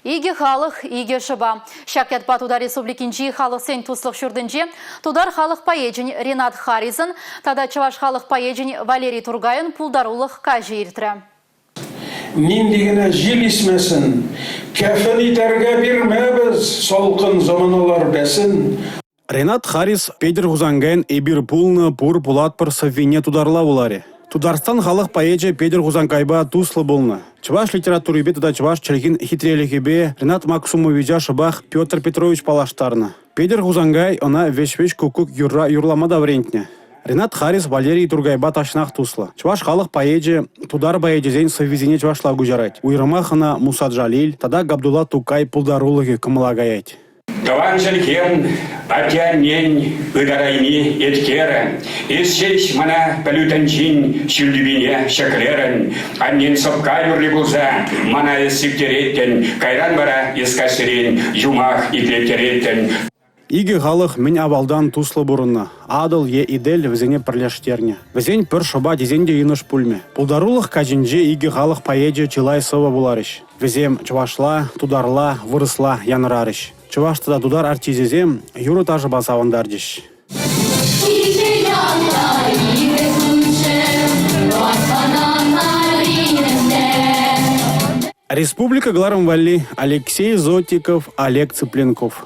Иге халық, иге шыба. Шакятпа Тудар Республикинчи халық сен туслық шүрдінже, Тудар халық поеджін Ренат Харизын, тада Чаваш халық поеджін Валерий Тургайын пулдарулық кажи иртірі. Мен дегені жел есмесін, кәфін итарға бермәбіз, солқын заманалар бәсін. Ренат Харис Педер Хузангайын эбир пулны пур пулат пыр совине тударла буларе. Тударстан халық поэджі Педер Хузангайба туслы болны. Чуваш литературы бе туда чуваш чергин хитрелихебе Ренат Максумовича шыбах Петр Петрович палаштарны. Педер Хузангай она веш-веш кукук юрламада врентне. Ренат Харис Валерий Тургайба ташнах туслы. Чуваш халық поэджі тудар поэджізен совизине чувашлар гужарать. Уйрымахана Муса Джалиль, тада Габдулла Тукай пулдарулығы кымылагаять. Таван желкен, атянен, ыдарайни еткерен, эсчеш мана палютанчин, шүлдібіне шаклерен, аннен сопка юрли булза, мана эссиктереттен, кайран бара ескасерен, юмах итлеттереттен. Иге халық мен авалдан туслы бұрынна. Адыл е идель візене пірлештерне. Візен пір шыба дезенде иныш пульме. Пулдарулық кажинже иге халық поеджі чылай сыва буларыш. Візем чувашла, тударла, вырысла янырарыш. Чувашта тудар артизезем юры тажы басавындардыш. Республика Гларом Валли, Алексей Зотиков, Олег Цыпленков.